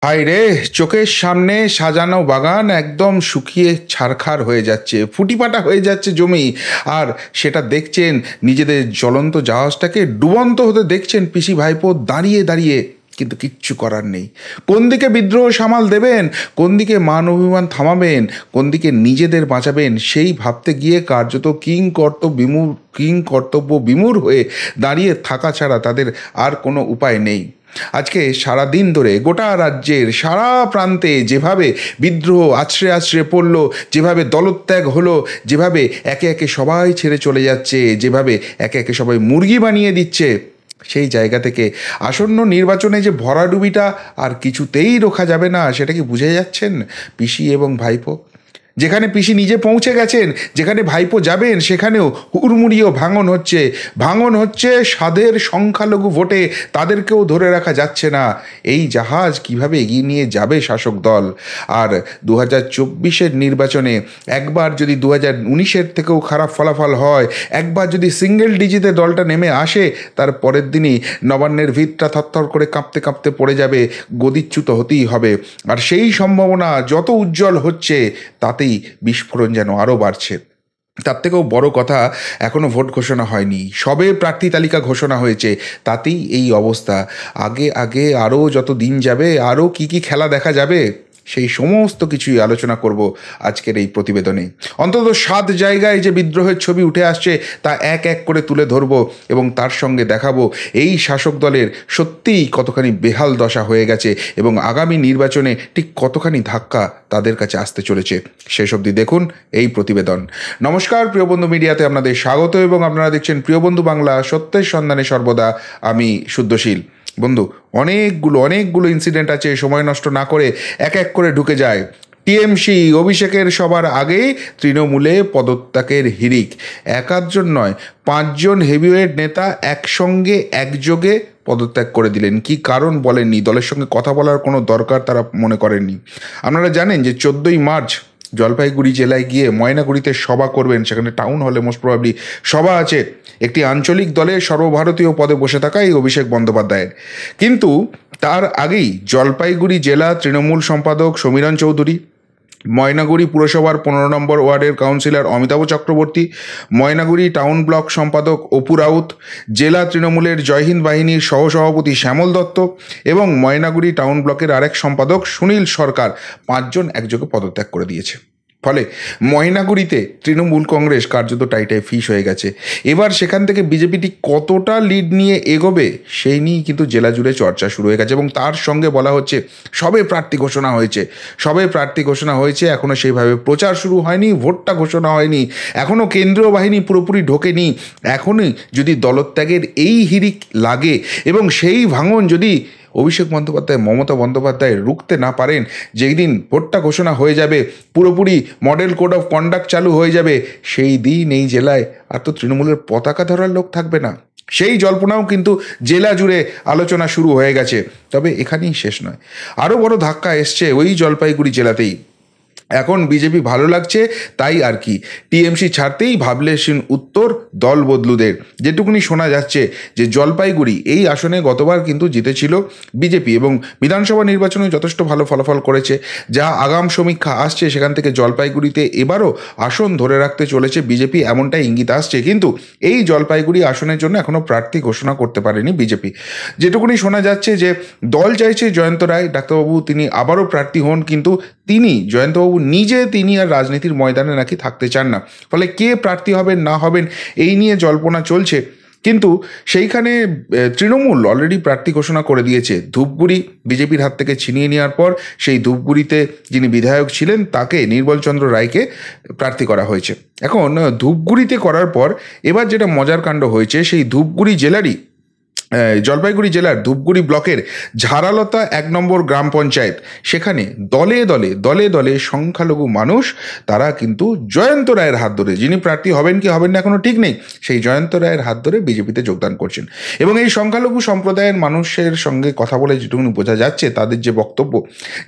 হায় রে, চোখের সামনে সাজানো বাগান একদম শুকিয়ে ছারখার হয়ে যাচ্ছে, ফুটিপাটা হয়ে যাচ্ছে জমি। আর সেটা দেখছেন, নিজেদের জ্বলন্ত জাহাজটাকে ডুবন্ত হতে দেখছেন পিসি ভাইপো দাঁড়িয়ে দাঁড়িয়ে। কিন্তু কিচ্ছু করার নেই। কোন দিকে বিদ্রোহ সামাল দেবেন, কোন দিকে মান অভিমান থামাবেন, কোন দিকে নিজেদের বাঁচাবেন, সেই ভাবতে গিয়ে কার্যত কিং কর্তব্য বিমূঢ় হয়ে দাঁড়িয়ে থাকা ছাড়া তাদের আর কোনো উপায় নেই। আজকে সারা দিন ধরে গোটা রাজ্যের সারা প্রান্তে যেভাবে বিদ্রোহ আছড়ে আছড়ে পড়লো, যেভাবে দলত্যাগ হলো, যেভাবে একে একে সবাই ছেড়ে চলে যাচ্ছে, যেভাবে একে একে সবাই মুরগি বানিয়ে দিচ্ছে, সেই জায়গা থেকে আসন্ন নির্বাচনে যে ভরাডুবিটা আর কিছুতেই রোখা যাবে না, সেটা কি বুঝে যাচ্ছেন পিসি এবং ভাইপো? যেখানে পিসি নিজে পৌঁছে গেছেন, যেখানে ভাইপো যাবেন, সেখানেও হুড়মুড়িয়ে ভাঙন হচ্ছে স্বাদের সংখ্যালঘু ভোটে। তাদেরকেও ধরে রাখা যাচ্ছে না। এই জাহাজ কিভাবে এগিয়ে নিয়ে যাবে শাসক দল? আর 2024-এর নির্বাচনে একবার যদি 2019-এর থেকেও খারাপ ফলাফল হয়, একবার যদি সিঙ্গেল ডিজিটে দলটা নেমে আসে, তার পরের দিনই নবান্নের ভিতটা থরথর করে কাঁপতে কাঁপতে পড়ে যাবে, গদিচ্যুত হতেই হবে। আর সেই সম্ভাবনা যত উজ্জ্বল হচ্ছে, তাতেই বিস্ফোরণ যেন আরও বাড়ছে। তার থেকেও বড় কথা, এখনও ভোট ঘোষণা হয়নি, সবে প্রার্থী তালিকা ঘোষণা হয়েছে, তাতেই এই অবস্থা। আগে আগে আরও যত দিন যাবে, আরও কি কি খেলা দেখা যাবে, সেই সমস্ত কিছুই আলোচনা করব আজকের এই প্রতিবেদনে। অন্তত 7 জায়গায় যে বিদ্রোহের ছবি উঠে আসছে, তা এক এক করে তুলে ধরব এবং তার সঙ্গে দেখাবো এই শাসক দলের সত্যিই কতখানি বেহাল দশা হয়ে গেছে এবং আগামী নির্বাচনে ঠিক কতখানি ধাক্কা তাদের কাছে আসতে চলেছে। শেষ অবধি দেখুন এই প্রতিবেদন। নমস্কার, প্রিয়বন্ধু মিডিয়াতে আপনাদের স্বাগত এবং আপনারা দেখছেন প্রিয়বন্ধু বাংলা, সত্যের সন্ধানে সর্বদা আমি শুদ্ধশীল। বন্ধু, অনেকগুলো ইনসিডেন্ট আছে, সময় নষ্ট না করে এক এক করে ঢুকে যায়। টিএমসি অভিষেকের সবার আগেই তৃণমূলে পদত্যাগের হিড়িক। 1 জন নয়, 5 জন হেভিওয়েট নেতা একসঙ্গে একযোগে পদত্যাগ করে দিলেন। কি কারণ বলেননি, দলের সঙ্গে কথা বলার কোনো দরকার তারা মনে করেননি। আপনারা জানেন যে 14ই মার্চ জলপাইগুড়ি জেলায় গিয়ে ময়নাগুড়িতে সভা করবেন, সেখানে টাউন হলে মোস্ট প্রবাবলি সভা আছে একটি আঞ্চলিক দলের সর্বভারতীয় পদে বসে থাকা এই অভিষেক বন্দ্যোপাধ্যায়ের। কিন্তু তার আগেই জলপাইগুড়ি জেলা তৃণমূল সম্পাদক সমীরণ চৌধুরী, ময়নাগুড়ি পুরসভার 15 নম্বর ওয়ার্ডের councillor Amitabh Chakraborty, Maynaguri town block সম্পাদক অপু রাউত, জেলা তৃণমূলের জয়হিন্দ বাহিনীর সহসভাপতি শ্যামল দত্ত এবং ময়নাগুড়ি টাউন ব্লকের আরেক সম্পাদক সুনীল সরকার, 5 জন একযোগে পদত্যাগ করে দিয়েছে। ফলে ময়নাগুড়িতে তৃণমূল কংগ্রেস কার্যত টাইটাই ফিস হয়ে গেছে। এবার সেখান থেকে বিজেপিটি কতটা লিড নিয়ে এগোবে, সেই নিয়েই কিন্তু জেলা জুড়ে চর্চা শুরু হয়ে গেছে এবং তার সঙ্গে বলা হচ্ছে সবে প্রার্থী ঘোষণা হয়েছে, এখনও সেইভাবে প্রচার শুরু হয়নি, ভোটটা ঘোষণা হয়নি, এখনও কেন্দ্রীয় বাহিনী পুরোপুরি ঢোকেনি। এখনই যদি দলত্যাগের এই হিড়িক লাগে এবং সেই ভাঙন যদি অভিষেক বন্দ্যোপাধ্যায়, মমতা বন্দ্যোপাধ্যায় রুখতে না পারেন, যেই দিন ভোটটা ঘোষণা হয়ে যাবে, পুরোপুরি মডেল কোড অফ কন্ডাক্ট চালু হয়ে যাবে, সেই দিন এই জেলায় আর তো তৃণমূলের পতাকা ধরার লোক থাকবে না। সেই জল্পনাও কিন্তু জেলা জুড়ে আলোচনা শুরু হয়ে গেছে। তবে এখানেই শেষ নয়, আরও বড় ধাক্কা এসছে ওই জলপাইগুড়ি জেলাতেই। এখন বিজেপি ভালো লাগছে তাই আর কি, টিএমসি ছাড়তেই ভাবলেশীন উত্তর দল বদলুদের। যেটুকুনি শোনা যাচ্ছে যে জলপাইগুড়ি এই আসনে গতবার কিন্তু জিতেছিল বিজেপি এবং বিধানসভা নির্বাচনে যথেষ্ট ভালো ফলাফল করেছে। যা আগাম সমীক্ষা আসছে, সেখান থেকে জলপাইগুড়িতে এবারও আসন ধরে রাখতে চলেছে বিজেপি, এমনটাই ইঙ্গিত আসছে। কিন্তু এই জলপাইগুড়ি আসনের জন্য এখনও প্রার্থী ঘোষণা করতে পারেনি বিজেপি। যেটুকুনি শোনা যাচ্ছে যে দল চাইছে জয়ন্ত রায় ডাক্তারবাবু তিনি আবারও প্রার্থী হন, কিন্তু জয়ন্তবাবু তিনি আর রাজনীতির ময়দানে নাকি থাকতে চান না। ফলে কে প্রার্থী হবেন না হবেন এই নিয়ে জল্পনা চলছে। কিন্তু সেইখানে তৃণমূল অলরেডি প্রার্থী ঘোষণা করে দিয়েছে। ধূপগুড়ি বিজেপির হাত থেকে ছিনিয়ে নেওয়ার পর সেই ধূপগুড়িতে যিনি বিধায়ক ছিলেন তাকে, নির্মলচন্দ্র রায়কে প্রার্থী করা হয়েছে। এখন ধূপগুড়িতে করার পর এবার যেটা মজার কাণ্ড হয়েছে, সেই জলপাইগুড়ি জেলার ধূপগুড়ি ব্লকের ঝাড়ালতা 1 নম্বর গ্রাম পঞ্চায়েত, সেখানে দলে দলে সংখ্যালঘু মানুষ তারা কিন্তু জয়ন্ত রায়ের হাত ধরে, যিনি প্রার্থী হবেন কি হবেন না এখনো ঠিক নেই, সেই জয়ন্ত রায়ের হাত ধরে বিজেপিতে যোগদান করছেন। এবং এই সংখ্যালঘু সম্প্রদায়ের মানুষের সঙ্গে কথা বলে যেটুকু বোঝা যাচ্ছে, তাদের যে বক্তব্য,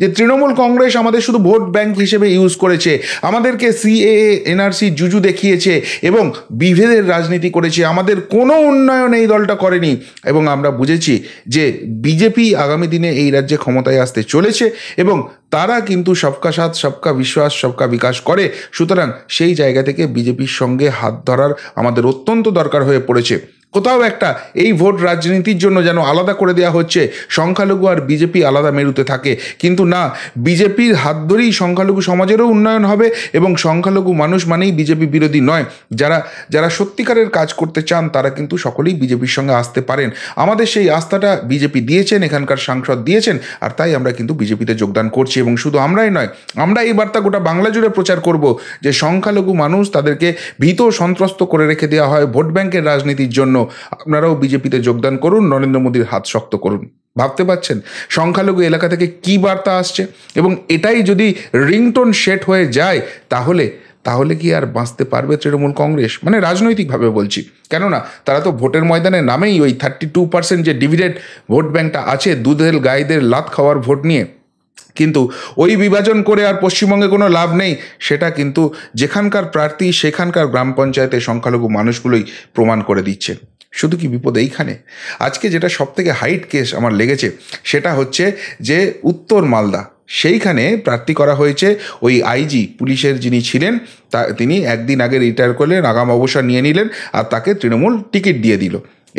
যে তৃণমূল কংগ্রেস আমাদের শুধু ভোট ব্যাংক হিসেবে ইউজ করেছে, আমাদেরকে সিএএ এনআরসি জুজু দেখিয়েছে এবং বিভেদের রাজনীতি করেছে, আমাদের কোনো উন্নয়ন এই দলটা করেনি এবং এবং আমরা বুঝেছি যে বিজেপি আগামী দিনে এই রাজ্যে ক্ষমতায় আসতে চলেছে এবং তারা কিন্তু সবকা সাথ সবকা বিশ্বাস সবকা বিকাশ করে। সুতরাং সেই জায়গা থেকে বিজেপির সঙ্গে হাত ধরার আমাদের অত্যন্ত দরকার হয়ে পড়েছে। কোথাও একটা এই ভোট রাজনীতির জন্য যেন আলাদা করে দেওয়া হচ্ছে, সংখ্যালঘু আর বিজেপি আলাদা মেরুতে থাকে, কিন্তু না, বিজেপির হাত ধরেই সংখ্যালঘু সমাজেরও উন্নয়ন হবে এবং সংখ্যালঘু মানুষ মানেই বিজেপি বিরোধী নয়। যারা যারা সত্যিকারের কাজ করতে চান তারা কিন্তু সকলেই বিজেপির সঙ্গে আসতে পারেন। আমাদের সেই আস্থাটা বিজেপি দিয়েছেন, এখানকার সাংসদ দিয়েছেন, আর তাই আমরা কিন্তু বিজেপিতে যোগদান করছি। এবং শুধু আমরাই নয়, আমরা এই বার্তা গোটা বাংলা জুড়ে প্রচার করব যে সংখ্যালঘু মানুষ তাদেরকে ভীত সন্ত্রস্ত করে রেখে দেওয়া হয় ভোট ব্যাংকের রাজনীতির জন্য। আপনারাও বিজেপিতে যোগদান করুন, নরেন্দ্র মোদীর হাত শক্ত করুন। ভাবতে পারছেন সংখ্যালঘু এলাকা থেকে কি বার্তা আসছে? এবং এটাই যদি রিংটোন সেট হয়ে যায় তাহলে কি আর বাঁচতে পারবে তৃণমূল কংগ্রেস? মানে রাজনৈতিকভাবে বলছি, কেননা তারা তো ভোটের ময়দানে নামেই ওই 32% যে ডিভিডেন্ড ভোট ব্যাংকটা আছে, দুধের গাইদের লাত খাওয়ার ভোট নিয়ে, কিন্তু ওই বিভাজন করে আর পশ্চিমবঙ্গে কোনো লাভ নেই। সেটা কিন্তু যেখানকার প্রার্থী সেখানকার গ্রাম পঞ্চায়েতের সংখ্যালঘু মানুষগুলোই প্রমাণ করে দিচ্ছে। শুধু কি বিপদ এইখানে? আজকে যেটা সবথেকে হাইট কেস আমার লেগেছে সেটা হচ্ছে যে উত্তর মালদা, সেইখানে প্রার্থী করা হয়েছে ওই আইজি পুলিশের যিনি ছিলেন, তিনি একদিন আগে রিটায়ার করলেন, আগাম অবসর নিয়ে নিলেন, আর তাকে তৃণমূল টিকিট দিয়ে দিল।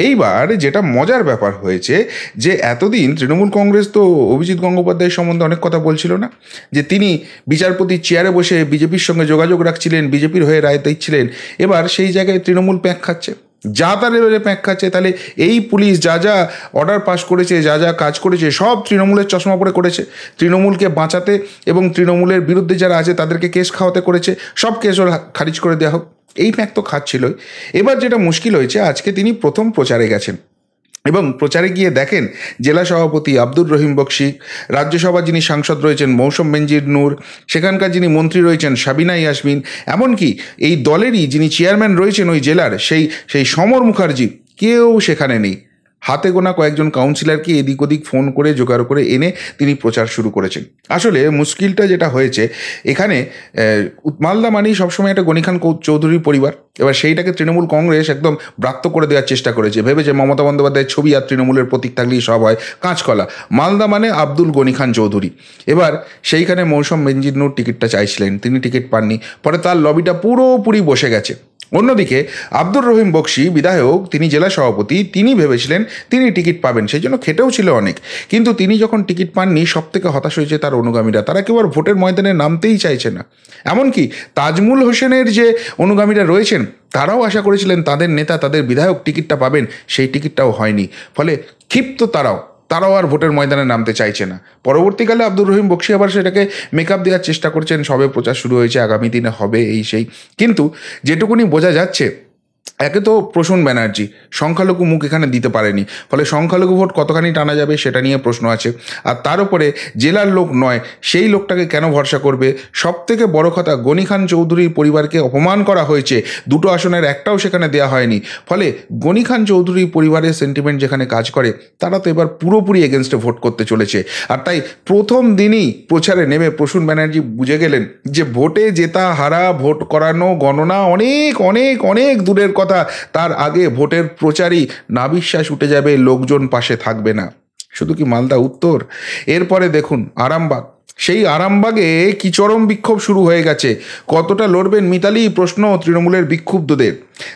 এইবার যেটা মজার ব্যাপার হয়েছে যে এতদিন তৃণমূল কংগ্রেস তো অভিজিৎ গঙ্গোপাধ্যায়ের সম্বন্ধে অনেক কথা বলছিল না, যে তিনি বিচারপতির চেয়ারে বসে বিজেপির সঙ্গে যোগাযোগ রাখছিলেন, বিজেপির হয়ে রায় দিচ্ছিলেন। এবার সেই জায়গায় তৃণমূল প্যাঁক খাচ্ছে, যা তার লেভেলে প্যাঁক খাচ্ছে। তাহলে এই পুলিশ যা যা অর্ডার পাস করেছে, যা যা কাজ করেছে, সব তৃণমূলের চশমা পরে করেছে, তৃণমূলকে বাঁচাতে এবং তৃণমূলের বিরুদ্ধে যারা আছে তাদেরকে কেস খাওয়াতে করেছে। সব কেস ওর খারিজ করে দেওয়া হোক, এই প্যাঁক তো খাচ্ছিলই। এবার যেটা মুশকিল হয়েছে, আজকে তিনি প্রথম প্রচারে গেছেন এবং প্রচারে গিয়ে দেখেন জেলা সভাপতি আব্দুর রহিম বক্সি, রাজ্যসভা যিনি সাংসদ রয়েছেন মৌসুম বেনজির নূর, সেখানকার যিনি মন্ত্রী রয়েছেন সাবিনা ইয়াসমিন, এমনকি এই দলেরই যিনি চেয়ারম্যান রয়েছেন ওই জেলার সেই সমর মুখার্জি, কেউ সেখানে নেই। হাতে গোনা কয়েকজন কাউন্সিলরকে এদিক ওদিক ফোন করে জোগাড় করে এনে তিনি প্রচার শুরু করেছেন। আসলে মুশকিলটা যেটা হয়েছে এখানে, মালদা মানেই সবসময় একটা গনি খান চৌধুরীর পরিবার। এবার সেইটাকে তৃণমূল কংগ্রেস একদম ব্রাত্য করে দেওয়ার চেষ্টা করেছে, ভেবেছে মমতা বন্দ্যোপাধ্যায়ের ছবি আর তৃণমূলের প্রতীক থাকলেই সব হয়, কাঁচকলা। মালদা মানে আব্দুল গনি খান চৌধুরী। এবার সেইখানে মৌসুম বেনজির নূর টিকিটটা চাইছিলেন, তিনি টিকিট পাননি, পরে তার লবিটা পুরোপুরি বসে গেছে। অন্যদিকে আব্দুর রহিম বক্সি বিধায়ক, তিনি জেলা সভাপতি, তিনি ভেবেছিলেন তিনি টিকিট পাবেন, সেই জন্য খেটেও ছিল অনেক। কিন্তু তিনি যখন টিকিট পাননি, সব থেকে হতাশ হয়েছে তার অনুগামীরা। তারা কেউ আর ভোটের ময়দানে নামতেই চাইছে না। এমনকি তাজমুল হোসেনের যে অনুগামীরা রয়েছেন তারাও আশা করেছিলেন তাদের নেতা, তাদের বিধায়ক টিকিটটা পাবেন, সেই টিকিটটাও হয়নি। ফলে ক্ষিপ্ত তারাও আর ভোটের ময়দানে নামতে চাইছে না। পরবর্তীকালে আব্দুর রহিম বক্সি আবার সেটাকে মেকআপ দেওয়ার চেষ্টা করছেন, সবে প্রচার শুরু হয়েছে, আগামী দিনে হবে এই সেই। কিন্তু যেটুকুনি বোঝা যাচ্ছে, একে তো প্রসূন ব্যানার্জি সংখ্যালঘু মুখ এখানে দিতে পারেনি, ফলে সংখ্যালঘু ভোট কতখানি টানা যাবে সেটা নিয়ে প্রশ্ন আছে। আর তার উপরে জেলার লোক নয়, সেই লোকটাকে কেন ভরসা করবে? সব থেকে বড় কথা, গনি খান চৌধুরীর পরিবারকে অপমান করা হয়েছে, দুটো আসনের একটাও সেখানে দেওয়া হয়নি। ফলে গনি খান চৌধুরী পরিবারের সেন্টিমেন্ট যেখানে কাজ করে, তারা তো এবার পুরোপুরি এগেনস্টে ভোট করতে চলেছে। আর তাই প্রথম দিনই প্রচারে নেমে প্রসূন ব্যানার্জি বুঝে গেলেন যে ভোটে জেতা হারা, ভোট করানো, গণনা অনেক অনেক অনেক দূরের কথা। তার আগে ভোটের প্রচারই নাবিশ্বাস উঠে যাবে, লোকজন পাশে থাকবে না। শুধু কি মালদা উত্তর? এরপরে দেখুন আরামবাগ, সেই আরামবাগে কি চরম বিক্ষোভ শুরু হয়ে গেছে। কতটা লড়বেন মিতালি, প্রশ্ন তৃণমূলের বিক্ষুব্ধদের।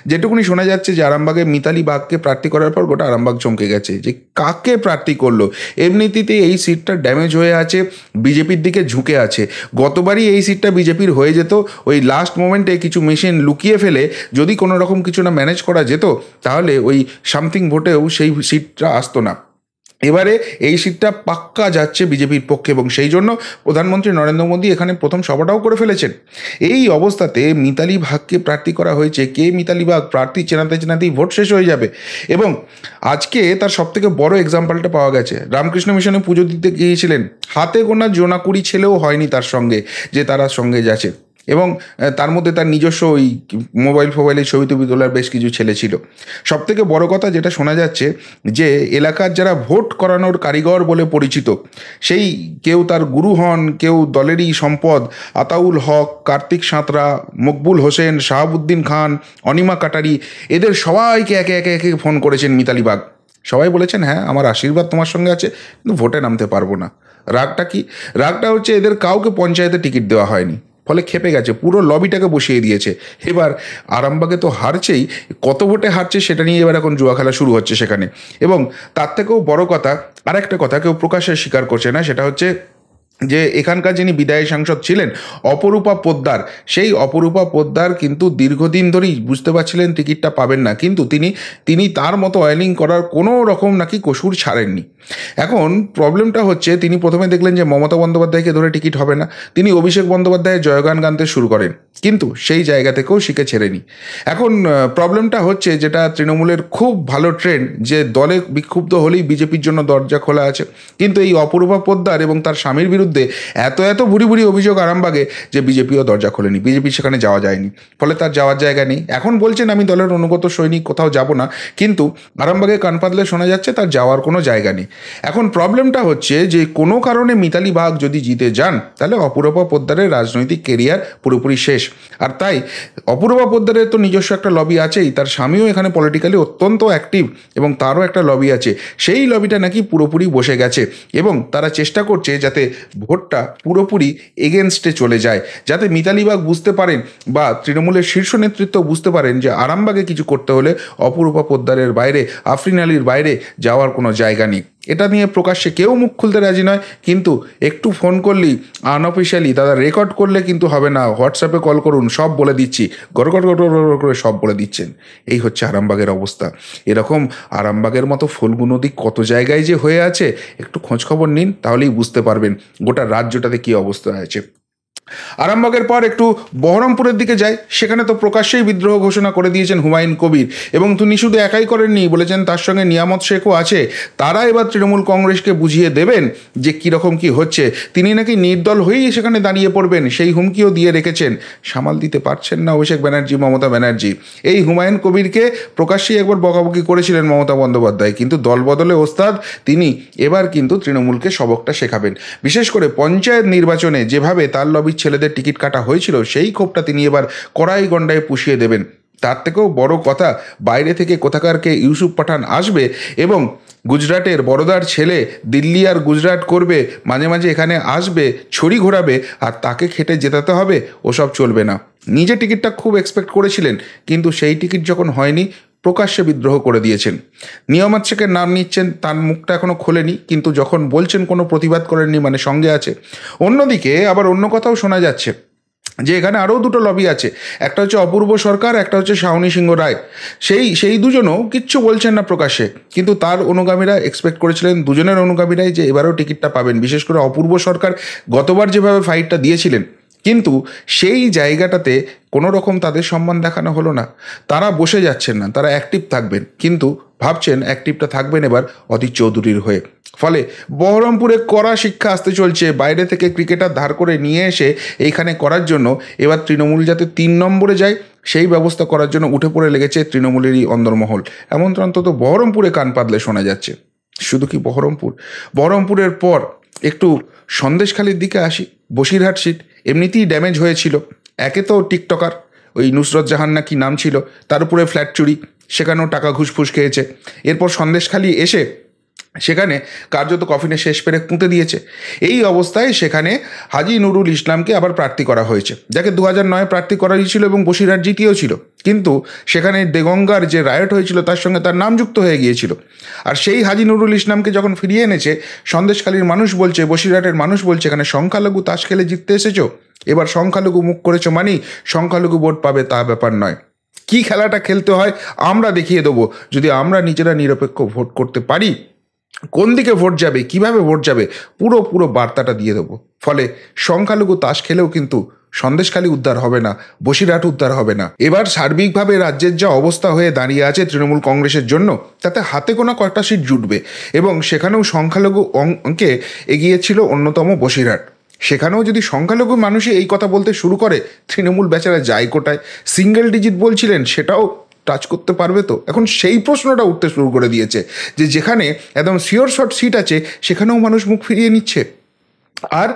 যেটুকুনি শোনা যাচ্ছে যে আরামবাগে মিতালি বাগকে প্রার্থী করার পর গোটা আরামবাগ চমকে গেছে যে কাকে প্রার্থী করলো। এমনিতেই এই সিটটা ড্যামেজ হয়ে আছে, বিজেপির দিকে ঝুঁকে আছে। গতবারই এই সিটটা বিজেপির হয়ে যেত, ওই লাস্ট মোমেন্টে কিছু মেশিন লুকিয়ে ফেলে যদি কোনো রকম কিছু না ম্যানেজ করা যেত, তাহলে ওই সামথিং ভোটেও সেই সিটটা আসতো না। এবারে এই সিটটা পাক্কা যাচ্ছে বিজেপির পক্ষে এবং সেই জন্য প্রধানমন্ত্রী নরেন্দ্র মোদী এখানে প্রথম সভাটাও করে ফেলেছেন। এই অবস্থাতে মিতালি বাগকে প্রার্থী করা হয়েছে। কে মিতালি বাগ? প্রার্থী চেনাতেই ভোট শেষ হয়ে যাবে। এবং আজকে তার সবথেকে বড় এক্সাম্পলটা পাওয়া গেছে, রামকৃষ্ণ মিশনে পুজো দিতে গিয়েছিলেন, হাতে গোনা জোনাকুড়ি ছেলেও হয়নি তার সঙ্গে যে তারা সঙ্গে যাচ্ছে। এবং তার মধ্যে তার নিজস্ব ওই মোবাইলে ছবি তোলার বেশ কিছু ছেলে ছিল। সবথেকে বড় কথা যেটা শোনা যাচ্ছে যে এলাকার যারা ভোট করানোর কারিগর বলে পরিচিত, সেই কেউ তার গুরু হন, কেউ দলেরই সম্পদ, আতাউল হক, কার্তিক সাঁতরা, মকবুল হোসেন, শাহাবুদ্দিন খান, অনিমা কাটারি, এদের সবাইকে একে একে ফোন করেছেন মিতালি বাগ সবাই বলেছেন হ্যাঁ আমার আশীর্বাদ তোমার সঙ্গে আছে, কিন্তু ভোটে নামতে পারবো না। রাগটা কি? রাগটা হচ্ছে এদের কাউকে পঞ্চায়েতে টিকিট দেওয়া হয়নি, ফলে খেপে গেছে, পুরো লবিটাকে বসিয়ে দিয়েছে। এবার আরামবাগে তো হারছেই, কত ভোটে হারছে সেটা নিয়ে এবার এখন জুয়া খেলা শুরু হচ্ছে সেখানে। এবং তার থেকেও বড় কথা, আর একটা কথা কেউ প্রকাশ্যে স্বীকার করছে না, সেটা হচ্ছে যে এখানকার যিনি বিদায়ী সাংসদ ছিলেন অপরূপা পোদ্দার, সেই অপরূপা পোদ্দার কিন্তু দীর্ঘদিন ধরেই বুঝতে পারছিলেন টিকিটটা পাবেন না, কিন্তু তিনি তার মতো অয়েলিং করার কোনো রকম নাকি কসুর ছাড়েননি। এখন প্রবলেমটা হচ্ছে তিনি প্রথমে দেখলেন যে মমতা বন্দ্যোপাধ্যায়কে ধরে টিকিট হবে না, তিনি অভিষেক বন্দ্যোপাধ্যায়ের জয়গান গানতে শুরু করেন, কিন্তু সেই জায়গা থেকেও শিখে ছেড়েনি। এখন প্রবলেমটা হচ্ছে যেটা তৃণমূলের খুব ভালো ট্রেন্ড, যে দলে বিক্ষুব্ধ হলেই বিজেপির জন্য দরজা খোলা আছে, কিন্তু এই অপরূপা পোদ্দার এবং তার স্বামীর বিরুদ্ধে এত ভুরি ভুরি অভিযোগ আরামবাগে যে বিজেপিও দরজা খোলেনি, বিজেপি সেখানে যাওয়া যায়নি, ফলে তার যাওয়ার জায়গা নেই। এখন বলছেন আমি দলের অনুগত সৈনিক, কোথাও যাব না, কিন্তু আরামবাগে কান পাতলে শোনা যাচ্ছে তার যাওয়ার কোনো জায়গা নেই। এখন প্রবলেমটা হচ্ছে যে কোনো কারণে মিতালি বাগ যদি জিতে যান, তাহলে অপরূপা পোদ্দারের রাজনৈতিক কেরিয়ার পুরোপুরি শেষ। আর তাই অপূর্বা পোদ্দারের তো নিজস্ব একটা লবি আছেই, তার স্বামীও এখানে পলিটিক্যালি অত্যন্ত অ্যাক্টিভ এবং তারও একটা লবি আছে, সেই লবিটা নাকি পুরোপুরি বসে গেছে এবং তারা চেষ্টা করছে যাতে ভোটটা পুরোপুরি এগেনস্টে চলে যায়, যাতে মিতালি বাগ বুঝতে পারেন বা তৃণমূলের শীর্ষ নেতৃত্ব বুঝতে পারেন যে আরামবাগে কিছু করতে হলে অপরূপা পোদ্দারের বাইরে, আফরিন আলীর বাইরে যাওয়ার কোনো জায়গা নেই। এটা নিয়ে প্রকাশ্যে কেউ মুখ খুলতে রাজি নয়, কিন্তু একটু ফোন করলেই আনঅফিসিয়ালি দাদা রেকর্ড করলে কিন্তু হবে না, হোয়াটসঅ্যাপে কল করুন, সব বলে দিচ্ছি, গড়গড় গড়গড় করে সব বলে দিচ্ছেন। এই হচ্ছে আরামবাগের অবস্থা। এরকম আরামবাগের মতো ফল্গু নদী কত জায়গায় যে হয়ে আছে, একটু খোঁজখবর নিন, তাহলেই বুঝতে পারবেন গোটা রাজ্যটাতে কী অবস্থা আছে। আরামবাগের পর একটু বহরমপুরের দিকে যায়, সেখানে তো প্রকাশ্যেই বিদ্রোহ ঘোষণা করে দিয়েছেন হুমায়ুন কবির, এবং তিনি শুধু একাই করেননি, বলেছেন তার সঙ্গে নিয়ামত শেখও আছে, তারা এবার তৃণমূল কংগ্রেসকে বুঝিয়ে দেবেন যে কীরকম কী হচ্ছে। তিনি নাকি নির্দল হয়েই সেখানে দাঁড়িয়ে পড়বেন, সেই হুমকিও দিয়ে রেখেছেন। সামাল দিতে পারছেন না অভিষেক ব্যানার্জি, মমতা ব্যানার্জি। এই হুমায়ুন কবিরকে প্রকাশ্যেই একবার বকাবকি করেছিলেন মমতা বন্দ্যোপাধ্যায়, কিন্তু দলবদলে ওস্তাদ তিনি, এবার কিন্তু তৃণমূলকে সবকটা শেখাবেন। বিশেষ করে পঞ্চায়েত নির্বাচনে যেভাবে তার লবি ছেলেদের টিকিট কাটা হয়েছিল, সেই ক্ষোভটা তিনি এবার কড়াই গন্ডায় পুষিয়ে দেবেন। তার থেকেও বড় কথা, বাইরে থেকে কোথাকারকে ইউসুফ পাঠান আসবে এবং গুজরাটের বড়দার ছেলে দিল্লি আর গুজরাট করবে, মাঝে মাঝে এখানে আসবে, ছড়ি ঘোরাবে, আর তাকে খেটে জেতাতে হবে, ওসব চলবে না। নিজে টিকিটটা খুব এক্সপেক্ট করেছিলেন, কিন্তু সেই টিকিট যখন হয়নি, প্রকাশ্যে বিদ্রোহ করে দিয়েছেন। নিয়ামত শেখের নাম নিচ্ছেন, তার মুখটা এখনও খোলেনি, কিন্তু যখন বলছেন কোনো প্রতিবাদ করেননি, মানে সঙ্গে আছে। অন্যদিকে আবার অন্য কথাও শোনা যাচ্ছে যে এখানে আরও দুটো লবি আছে, একটা হচ্ছে অপূর্ব সরকার, একটা হচ্ছে শাওনি সিংহ রায়। সেই দুজনও কিচ্ছু বলছেন না প্রকাশ্যে, কিন্তু তার অনুগামীরা এক্সপেক্ট করেছিলেন, দুজনের অনুগামীরাই, যে এবারও টিকিটটা পাবেন। বিশেষ করে অপূর্ব সরকার গতবার যেভাবে ফাইটটা দিয়েছিলেন, কিন্তু সেই জায়গাটাতে কোনো রকম তাদের সম্মান দেখানো হলো না। তারা বসে যাচ্ছেন না, তারা অ্যাক্টিভ থাকবেন, কিন্তু ভাবছেন অ্যাক্টিভটা থাকবেন এবার অধীর চৌধুরীর হয়ে। ফলে বহরমপুরে কড়া শিক্ষা আসতে চলছে, বাইরে থেকে ক্রিকেটার ধার করে নিয়ে এসে এইখানে করার জন্য এবার তৃণমূল যাতে 3 নম্বরে যায় সেই ব্যবস্থা করার জন্য উঠে পড়ে লেগেছে তৃণমূলেরই অন্দরমহল। এমনটা অন্তত বহরমপুরে কান পাতলে শোনা যাচ্ছে। শুধু কি বহরমপুরের পর একটু সন্দেশখালির দিকে আসি। বসিরহাট সিট এমনিতেই ড্যামেজ হয়েছিল, একে তো টিকটকার ওই নুসরত জাহান না কি নাম ছিল, তার উপরে ফ্ল্যাট চুরি, সেখানেও টাকা ঘুষফুস খেয়েছে। এরপর সন্দেশখালি এসে সেখানে কার্যত কফিনে শেষ পেরে পুঁতে দিয়েছে। এই অবস্থায় সেখানে হাজি নুরুল ইসলামকে আবার প্রার্থী করা হয়েছে, যাকে 2009 প্রার্থী করা হয়েছিল এবং বসিরহাট জিতিয়েও ছিল, কিন্তু সেখানে দেগঙ্গার যে রায়ট হয়েছিল তার সঙ্গে তার নাম যুক্ত হয়ে গিয়েছিল। আর সেই হাজি নুরুল ইসলামকে যখন ফিরিয়ে এনেছে, সন্দেশখালীর মানুষ বলছে, বসিরহাটের মানুষ বলছে, এখানে সংখ্যালঘু তাস খেলে জিততে এসেছো, এবার সংখ্যালঘু মুখ করেছো মানেই সংখ্যালঘু ভোট পাবে, তা ব্যাপার নয়। কি খেলাটা খেলতে হয় আমরা দেখিয়ে দেবো, যদি আমরা নিজেরা নিরপেক্ষ ভোট করতে পারি। কোন দিকে ভোট যাবে, কিভাবে ভোট যাবে, পুরো বার্তাটা দিয়ে দেবো। ফলে সংখ্যালঘু তাস খেলেও কিন্তু সন্দেশখালী উদ্ধার হবে না, বসিরহাট উদ্ধার হবে না। এবার সার্বিকভাবে রাজ্যের যা অবস্থা হয়ে দাঁড়িয়ে আছে তৃণমূল কংগ্রেসের জন্য, তাতে হাতে গোনা কয়েকটা সিট জুটবে, এবং সেখানেও সংখ্যালঘু অঙ্কে এগিয়েছিল অন্যতম বসিরহাট। সেখানেও যদি সংখ্যালঘু মানুষই এই কথা বলতে শুরু করে, তৃণমূল বেচারা যায় কোটায়। সিঙ্গেল ডিজিট বলছিলেন, সেটাও টাচ করতে পারবে তো? এখন সেই প্রশ্নটা উঠতে শুরু করে দিয়েছে যে যেখানে একদম শিওর শর্ট সিট আছে, সেখানেও মানুষ মুখ ফিরিয়ে নিচ্ছে। আর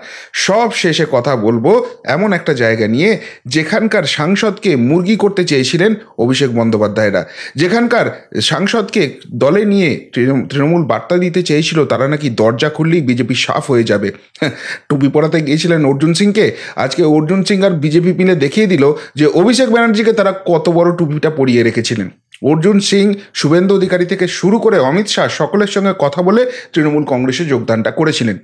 সব শেষে কথা বলবো এমন একটা জায়গা নিয়ে যেখানকার সাংসদকে মুরগি করতে চেয়েছিলেন অভিষেক বন্দ্যোপাধ্যায়রা, যেখানকার সাংসদকে দলে নিয়ে তৃণমূল বার্তা দিতে চেয়েছিল তারা নাকি দরজা খুললেই বিজেপি সাফ হয়ে যাবে। টুপি পরাতে গিয়েছিলেন অর্জুন সিংকে, আজকে অর্জুন সিং আর বিজেপি মিলে দেখিয়ে দিল যে অভিষেক ব্যানার্জিকে তারা কত বড় টুপিটা পরিয়ে রেখেছিলেন। অর্জুন সিং, শুভেন্দু অধিকারী থেকে শুরু করে অমিত শাহ সকলের সঙ্গে কথা বলে তৃণমূল কংগ্রেসে যোগদানটা করেছিলেন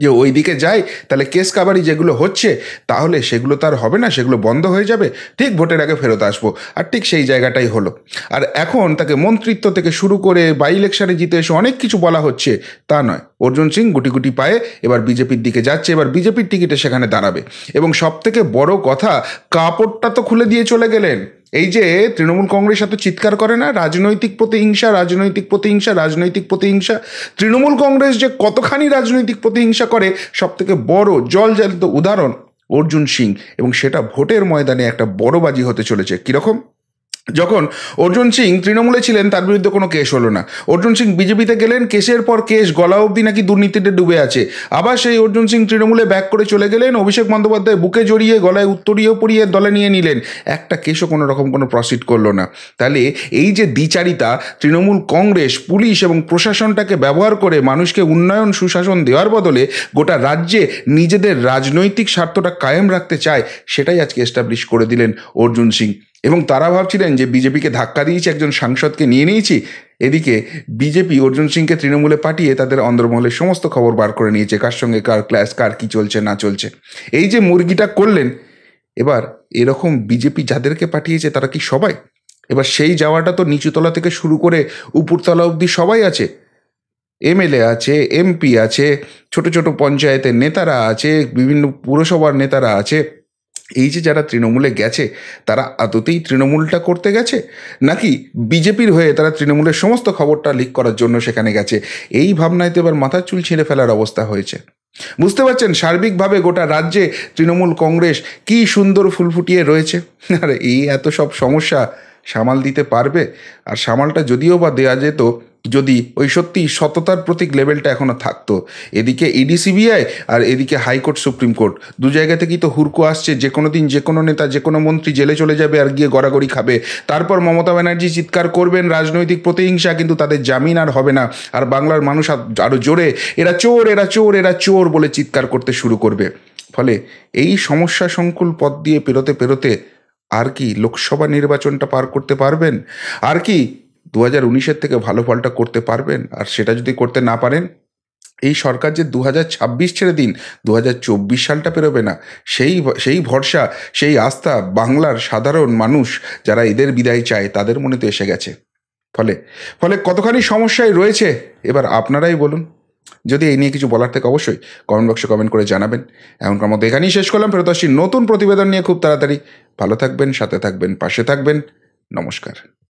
যে ওই দিকে যাই তাহলে কেস কাবারি যেগুলো হচ্ছে তাহলে সেগুলো তার হবে না, সেগুলো বন্ধ হয়ে যাবে, ঠিক ভোটের আগে ফেরত আসবো। আর ঠিক সেই জায়গাটাই হলো। আর এখন তাকে মন্ত্রিত্ব থেকে শুরু করে বাই ইলেকশনে জিতে এসে অনেক কিছু বলা হচ্ছে, তা নয়। অর্জুন সিং গুটি গুটি পায়ে এবার বিজেপির দিকে যাচ্ছে, এবার বিজেপির টিকিটে সেখানে দাঁড়াবে। এবং সব থেকে বড় কথা, কাপড়টা তো খুলে দিয়ে চলে গেলেন। এই যে তৃণমূল কংগ্রেস এত চিৎকার করে না রাজনৈতিক প্রতিহিংসা, রাজনৈতিক প্রতিহিংসা, রাজনৈতিক প্রতিহিংসা, তৃণমূল কংগ্রেস যে কতখানি রাজনৈতিক প্রতিহিংসা করে সব থেকে বড় জলজ্যান্ত উদাহরণ অর্জুন সিং। এবং সেটা ভোটের ময়দানে একটা বড় বাজি হতে চলেছে। কীরকম? যখন অর্জুন সিং তৃণমূলে ছিলেন তার বিরুদ্ধে কোনো কেস হলো না, অর্জুন সিং বিজেপিতে গেলেন, কেসের পর কেস, গলা অবধি নাকি দুর্নীতিতে ডুবে আছে। আবার সেই অর্জুন সিং তৃণমূলে ব্যাক করে চলে গেলেন, অভিষেক বন্দ্যোপাধ্যায় বুকে জড়িয়ে গলায় উত্তরীয় পরিয়ে দলে নিয়ে নিলেন, একটা কেসও কোনো রকম কোনো প্রসিড করলো না। তাহলে এই যে দ্বিচারিতা, তৃণমূল কংগ্রেস, পুলিশ এবং প্রশাসনটাকে ব্যবহার করে মানুষকে উন্নয়ন সুশাসন দেওয়ার বদলে গোটা রাজ্যে নিজেদের রাজনৈতিক স্বার্থটা কায়েম রাখতে চায়, সেটাই আজকে এস্টাবলিশ করে দিলেন অর্জুন সিং। এবং তারা ভাবছিলেন যে বিজেপিকে ধাক্কা দিয়েছি, একজন সাংসদকে নিয়ে নিয়েছি, এদিকে বিজেপি অর্জুন সিংকে তৃণমূলে পাঠিয়ে তাদের অন্দরমহলের সমস্ত খবর বার করে নিয়েছে, কার সঙ্গে কার ক্লাস, কার কী চলছে না চলছে। এই যে মুরগিটা করলেন, এবার এরকম বিজেপি যাদেরকে পাঠিয়েছে তারা কি সবাই? এবার সেই যাওয়াটা তো নিচুতলা থেকে শুরু করে উপরতলা অবধি সবাই আছে, এমএলএ আছে, এমপি আছে, ছোট ছোট পঞ্চায়েতের নেতারা আছে, বিভিন্ন পুরসভার নেতারা আছে। এই যে যারা তৃণমূলে গেছে তারা আদতেই তৃণমূলটা করতে গেছে, নাকি বিজেপির হয়ে তারা তৃণমূলের সমস্ত খবরটা লিক করার জন্য সেখানে গেছে? এই ভাবনায় তো এবার মাথার চুল ছিঁড়ে ফেলার অবস্থা হয়েছে। বুঝতে পারছেন সার্বিকভাবে গোটা রাজ্যে তৃণমূল কংগ্রেস কি সুন্দর ফুল ফুটিয়ে রয়েছে। আর এই এত সব সমস্যা সামাল দিতে পারবে? আর সামালটা যদিও বা দেওয়া যেত যদি ওই সত্যি সততার প্রতীক লেভেলটা এখনও থাকতো। এদিকে ইডি সিবিআই আর এদিকে হাইকোর্ট সুপ্রিম কোর্ট, দু জায়গা থেকেই তো হুড়কো আসছে যে কোনো দিন যে কোনো নেতা যে কোনো মন্ত্রী জেলে চলে যাবে আর গিয়ে গড়াগড়ি খাবে। তারপর মমতা ব্যানার্জি চিৎকার করবেন রাজনৈতিক প্রতিহিংসা, কিন্তু তাদের জামিন আর হবে না। আর বাংলার মানুষ আরও জোরে এরা চোর, এরা চোর, এরা চোর বলে চিৎকার করতে শুরু করবে। ফলে এই সমস্যা সংকুল পথ দিয়ে পেরোতে পেরোতে আর কি লোকসভা নির্বাচনটা পার করতে পারবেন? আর কি 2019-এর থেকে ভালো ফলটা করতে পারবেন? আর সেটা যদি করতে না পারেন, এই সরকার যে 2026 ছেড়ে দিন 2024 সালটা পেরোবে না, সেই ভরসা, সেই আস্থা বাংলার সাধারণ মানুষ যারা এদের বিদায় চায় তাদের মনে তো এসে গেছে। ফলে ফলে কতখানি সমস্যায় রয়েছে এবার আপনারাই বলুন। যদি এই নিয়ে কিছু বলার থেকে অবশ্যই কমেন্ট বক্সে কমেন্ট করে জানাবেন। এমনকার মতো এখানেই শেষ করলাম, ফেরত আসছি নতুন প্রতিবেদন নিয়ে খুব তাড়াতাড়ি। ভালো থাকবেন, সাথে থাকবেন, পাশে থাকবেন। নমস্কার।